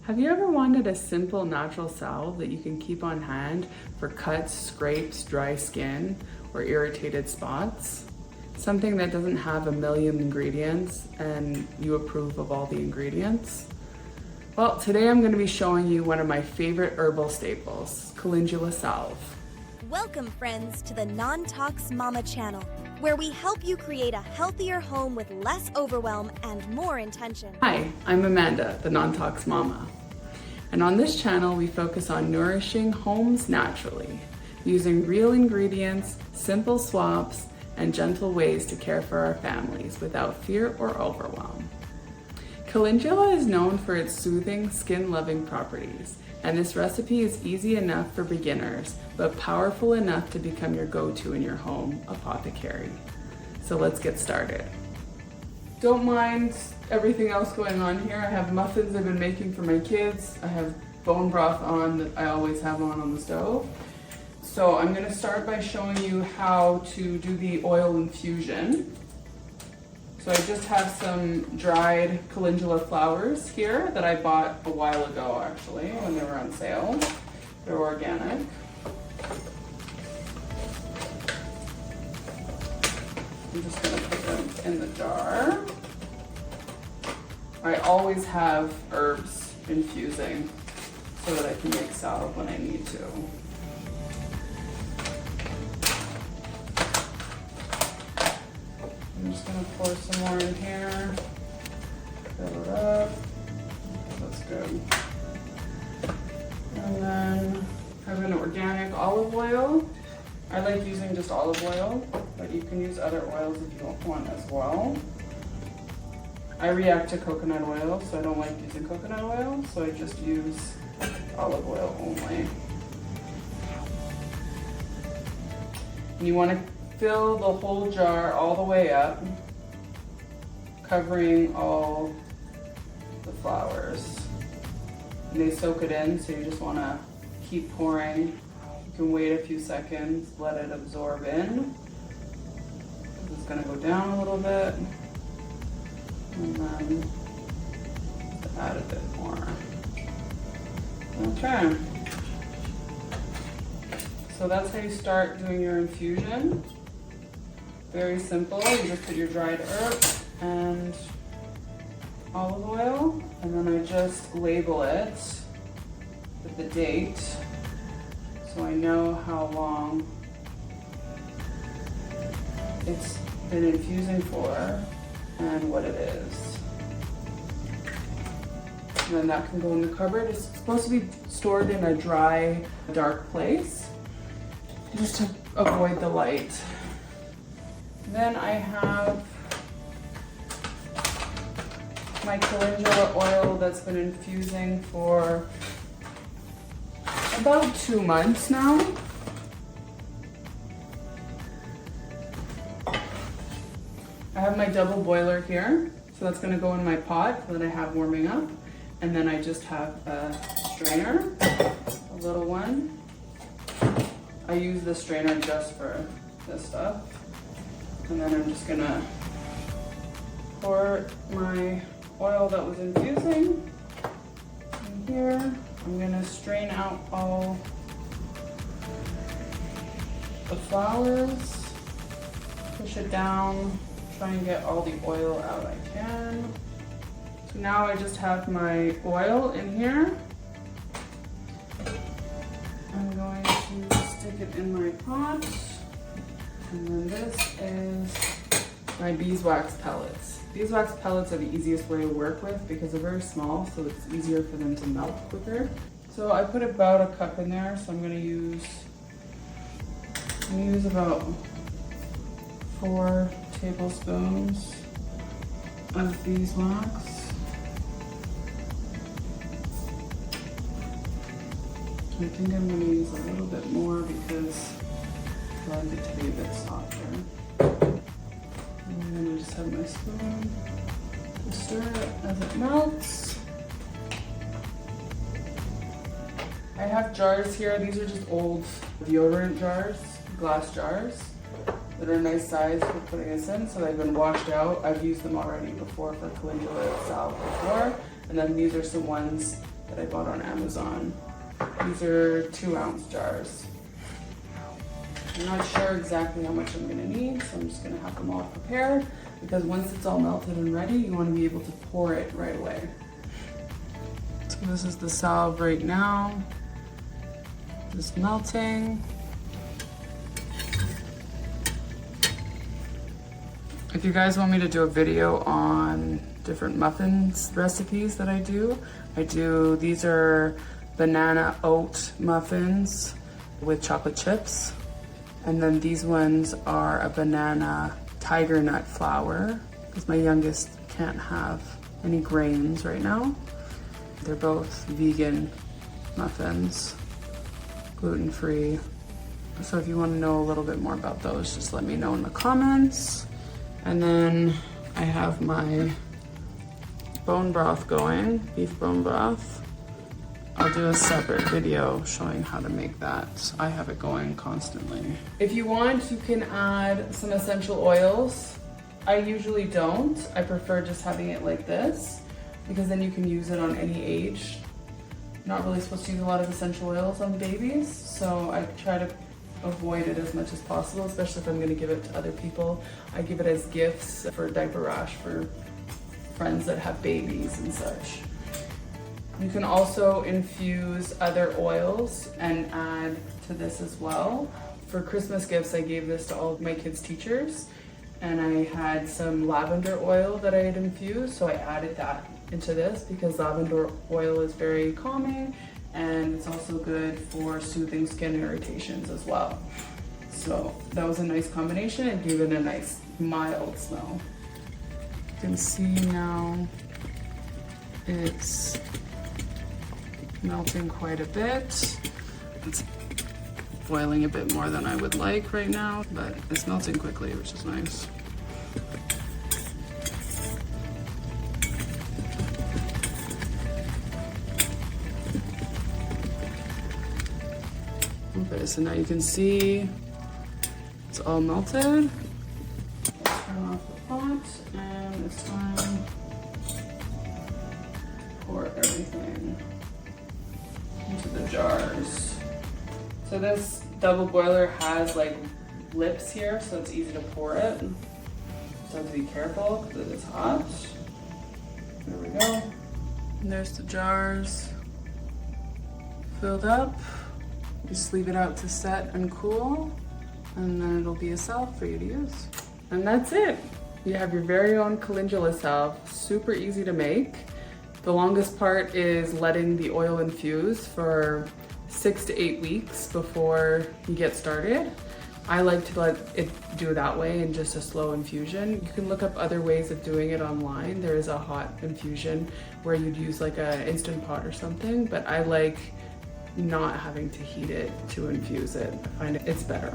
Have you ever wanted a simple natural salve that you can keep on hand for cuts, scrapes, dry skin, or irritated spots? Something that doesn't have a million ingredients and you approve of all the ingredients? Well, today I'm going to be showing you one of my favorite herbal staples, Calendula Salve. Welcome, friends, to the NonTox Mama channel, where we help you create a healthier home with less overwhelm and more intention. Hi, I'm Amanda, the NonTox Mama. And on this channel, we focus on nourishing homes naturally, using real ingredients, simple swaps, and gentle ways to care for our families without fear or overwhelm. Calendula is known for its soothing, skin-loving properties, and this recipe is easy enough for beginners, but powerful enough to become your go-to in your home apothecary. So let's get started. Don't mind everything else going on here. I have muffins I've been making for my kids. I have bone broth on that I always have on the stove. So I'm gonna start by showing you how to do the oil infusion. So I just have some dried calendula flowers here that I bought a while ago actually, when they were on sale. They're organic. I'm just gonna put them in the jar. I always have herbs infusing so that I can make salve when I need to. I'm just gonna pour some more in here, fill it up, that's good. And then I have an organic olive oil. I like using just olive oil, but you can use other oils if you want as well. I react to coconut oil, so I don't like using coconut oil, so I just use olive oil only. And you want to fill the whole jar all the way up, covering all the flowers. And they soak it in, so you just want to keep pouring. You can wait a few seconds, let it absorb in. It's going to go down a little bit. And then add a bit more. Okay. So that's how you start doing your infusion. Very simple. You just put your dried herbs and olive oil, and then I just label it with the date so I know how long it's been infusing for and what it is. And then that can go in the cupboard. It's supposed to be stored in a dry, dark place, just to avoid the light. Then I have my calendula oil that's been infusing for about 2 months now. I have my double boiler here, so that's gonna go in my pot that I have warming up. And then I just have a strainer, a little one. I use the strainer just for this stuff. And then I'm just gonna pour my oil that was infusing in here. I'm gonna strain out all the flowers, push it down, try and get all the oil out I can. So now I just have my oil in here. I'm going to stick it in my pot. And then this is my beeswax pellets. Beeswax pellets are the easiest way to work with because they're very small, so it's easier for them to melt quicker. So I put about a cup in there, so I'm gonna use about 4 tablespoons of beeswax. I think I'm going to use a little bit more because I like it to be a bit softer. And then I just have my spoon to stir it as it melts. I have jars here. These are just old deodorant jars, glass jars. that are a nice size for putting this in, so they've been washed out. I've used them already before for Calendula Salve before, and then these are some ones that I bought on Amazon. These are 2-ounce jars. I'm not sure exactly how much I'm gonna need, so I'm just gonna have them all prepared, because once it's all melted and ready, you wanna be able to pour it right away. So this is the salve right now. Just melting. If you guys want me to do a video on different muffins recipes that I do, these are banana oat muffins with chocolate chips. And then these ones are a banana tiger nut flour, because my youngest can't have any grains right now. They're both vegan muffins, gluten-free. So if you want to know a little bit more about those, just let me know in the comments. And then I have my bone broth going, beef bone broth. I'll do a separate video showing how to make that. I have it going constantly. If you want, you can add some essential oils. I usually don't. I prefer just having it like this, because then you can use it on any age. Not really supposed to use a lot of essential oils on babies, so I try to avoid it as much as possible, especially if I'm gonna give it to other people. I give it as gifts for diaper rash for friends that have babies and such. You can also infuse other oils and add to this as well. For Christmas gifts, I gave this to all of my kids' teachers, and I had some lavender oil that I had infused, so I added that into this because lavender oil is very calming, and it's also good for soothing skin irritations as well. So that was a nice combination and gave it a nice mild smell. You can see now it's melting quite a bit. It's boiling a bit more than I would like right now, but it's melting quickly, which is nice. Okay, so now you can see it's all melted. Turn off the pot, and it's time to pour everything into the jars. So this double boiler has like lips here, so it's easy to pour it. So have to be careful because it's hot. There we go. And there's the jars filled up. Just leave it out to set and cool, and then it'll be a salve for you to use. And that's it. You have your very own calendula salve, super easy to make. The longest part is letting the oil infuse for 6 to 8 weeks before you get started. I like to let it do that way in just a slow infusion. You can look up other ways of doing it online. There is a hot infusion where you'd use like an Instant Pot or something, but I like not having to heat it to infuse it. I find it's better.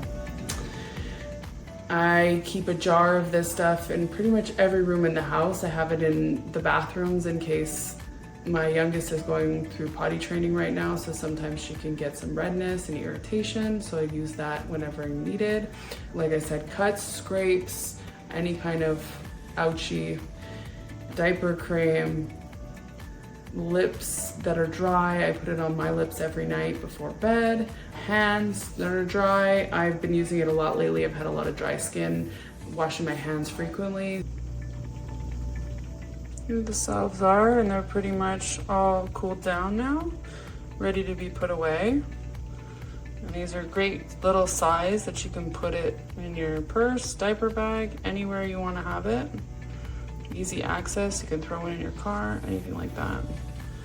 I keep a jar of this stuff in pretty much every room in the house. I have it in the bathrooms in case my youngest is going through potty training right now, so sometimes she can get some redness and irritation, so I use that whenever needed. Like I said, cuts, scrapes, any kind of ouchie, diaper cream, lips that are dry, I put it on my lips every night before bed. Hands that are dry, I've been using it a lot lately. I've had a lot of dry skin, washing my hands frequently. Here the salves are, and they're pretty much all cooled down now, ready to be put away. And these are great little size that you can put it in your purse, diaper bag, anywhere you want to have it. Easy access, you can throw it in your car, anything like that.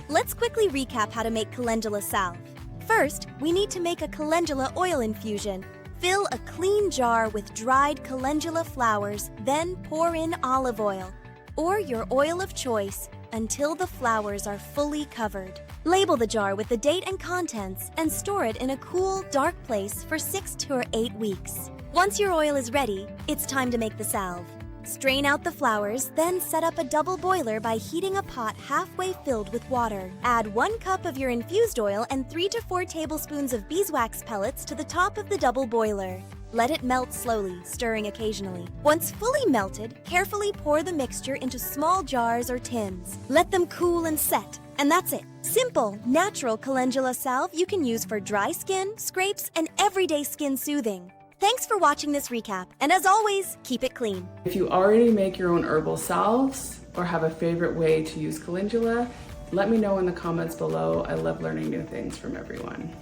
Let's quickly recap how to make Calendula Salve. First, we need to make a calendula oil infusion. Fill a clean jar with dried calendula flowers, then pour in olive oil, or your oil of choice, until the flowers are fully covered. Label the jar with the date and contents and store it in a cool, dark place for 6 to 8 weeks. Once your oil is ready, it's time to make the salve. Strain out the flowers, then set up a double boiler by heating a pot halfway filled with water. Add 1 cup of your infused oil and 3 to 4 tablespoons of beeswax pellets to the top of the double boiler. Let it melt slowly, stirring occasionally. Once fully melted, carefully pour the mixture into small jars or tins. Let them cool and set, and that's it. Simple, natural calendula salve you can use for dry skin, scrapes, and everyday skin soothing. Thanks for watching this recap, and as always, keep it clean. If you already make your own herbal salves or have a favorite way to use calendula, let me know in the comments below. I love learning new things from everyone.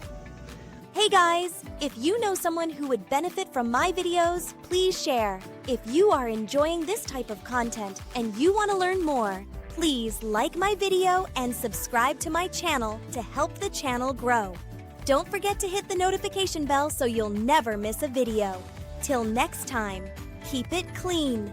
Hey guys, if you know someone who would benefit from my videos, please share. If you are enjoying this type of content and you want to learn more, please like my video and subscribe to my channel to help the channel grow. Don't forget to hit the notification bell so you'll never miss a video. Till next time, keep it clean.